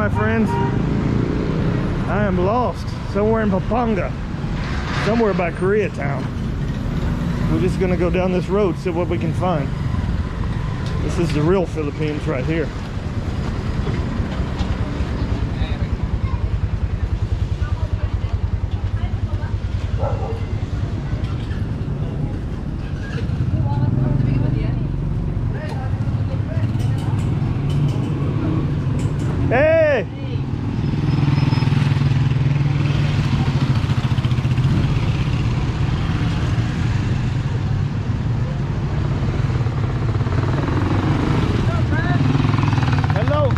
my friends. I am lost somewhere in Pampanga, somewhere by Koreatown. We're just gonna go down this road, see what we can find. This is the real Philippines right here. Hey! Hello!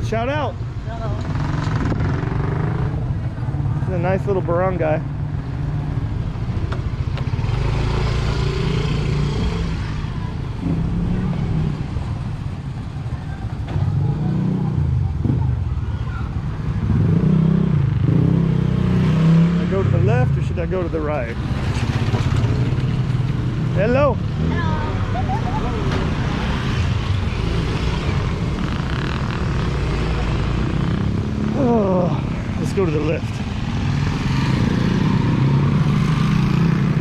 Shout out! It's a nice little barangay. Go to the left or should I go to the right? Hello. Oh, let's go to the left.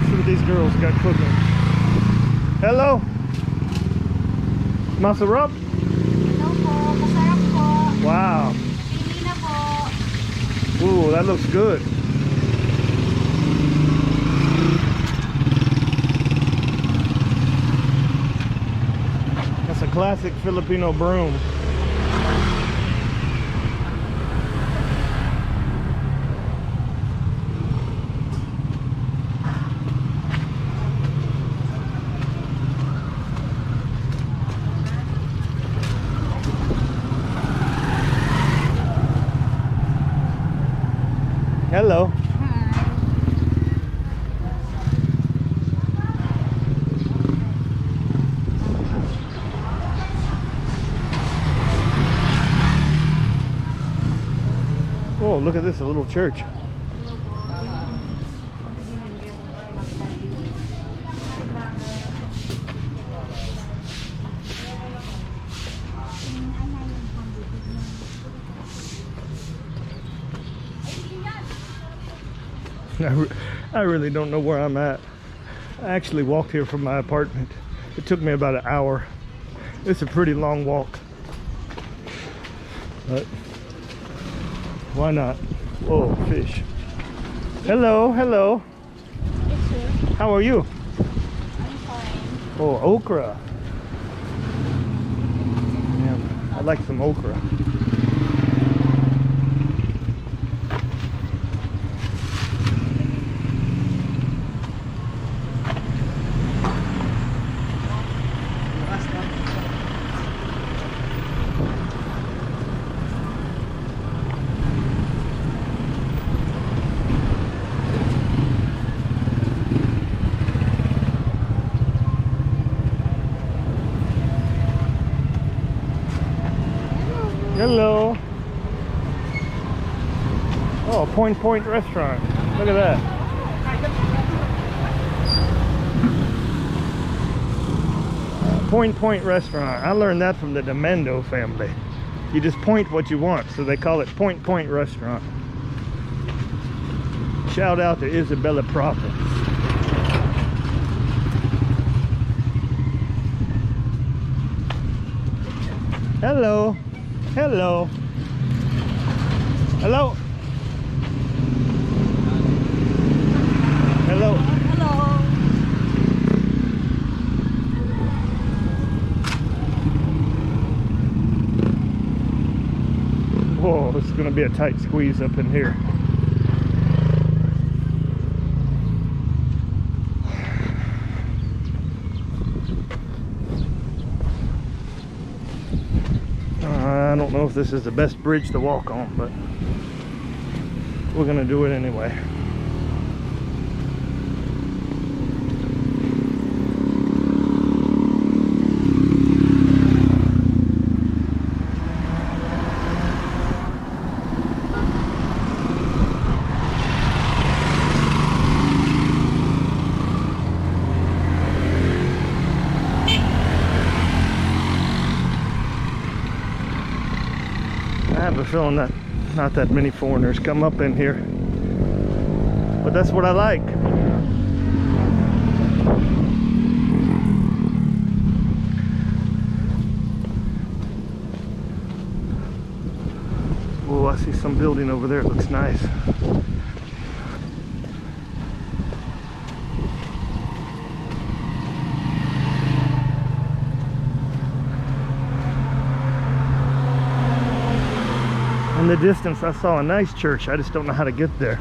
See what these girls got cooking. Hello. Masarap? Hello po, masarap po. Wow. Pili na po. Ooh, that looks good. That's a classic Filipino broom. Hello. Oh, look at this, a little church. I really don't know where I'm at. I actually walked here from my apartment. It took me about an hour. It's a pretty long walk, but why not? Whoa, fish. Hello, hello. Yes, sir. How are you? I'm fine. Oh, okra. Yeah, I like some okra. Hello. Oh, Point restaurant. Look at that. Point restaurant. I learned that from the Demendo family. You just point what you want, so they call it Point restaurant. Shout out to Isabella Province. Hello. Hello. Hello. Hello. Hello. Whoa, it's going to be a tight squeeze up in here. I don't know if this is the best bridge to walk on, but we're gonna do it anyway. a feeling that not that many foreigners come up in here. But that's what I like. Oh, I see some building over there. It looks nice. In the distance, I saw a nice church. I just don't know how to get there.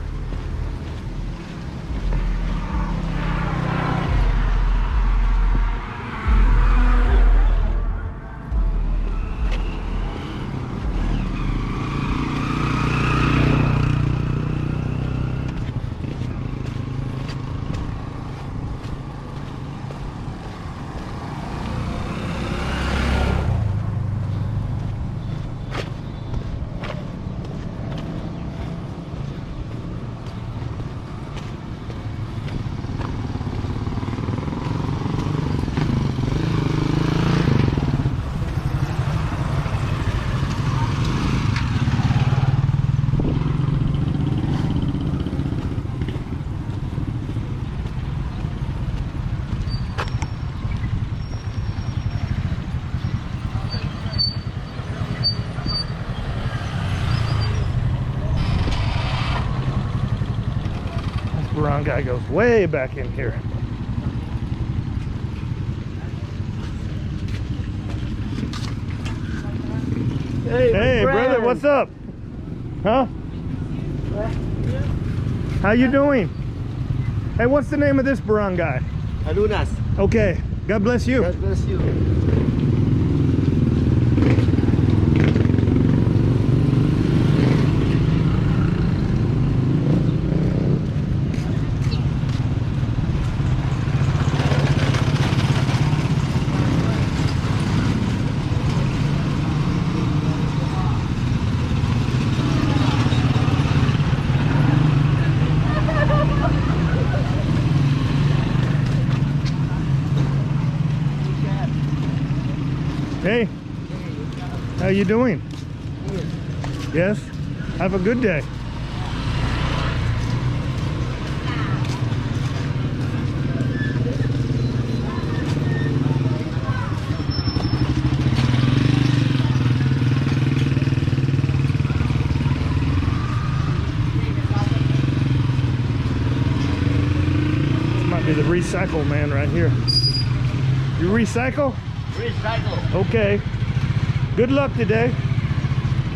Barangay goes way back in here. Hey brother, what's up? Huh? How you doing? Hey, what's the name of this barangay? Anunas. Okay, God bless you. God bless you. Hey, how you doing? Yes? Have a good day. This might be the recycle man right here. You recycle? Recycle. Okay. Good luck today.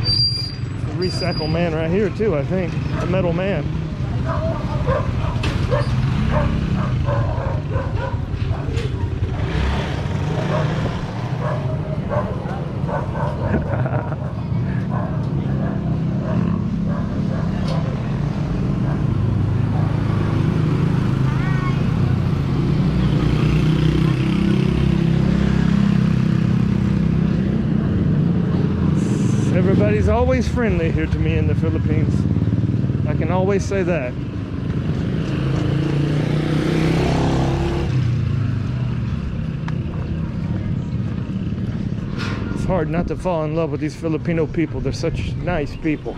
The recycle man right here too, I think. The metal man. Everybody's always friendly here to me in the Philippines. I can always say that. It's hard not to fall in love with these Filipino people. They're such nice people.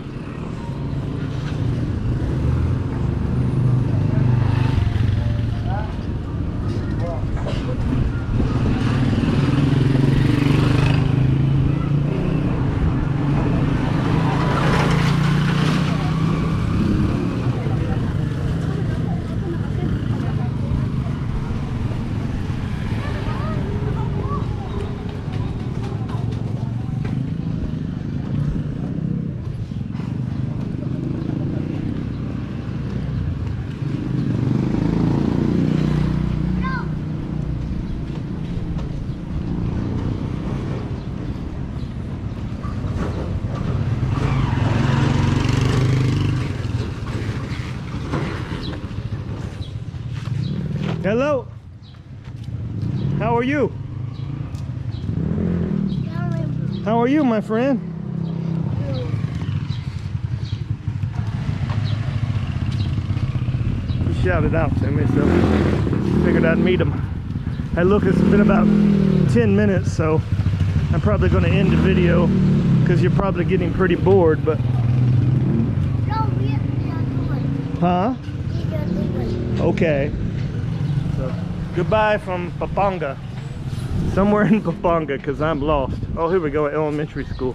Hello. How are you? How are you, my friend? He shouted out to me, so figured I'd meet him. Hey, look, it's been about 10 minutes, so I'm probably going to end the video, because you're probably getting pretty bored, but... No, we are doing. Huh? We are doing. Okay. So, goodbye from Pampanga. Somewhere in Pampanga, because I'm lost. Oh, here we go at elementary school.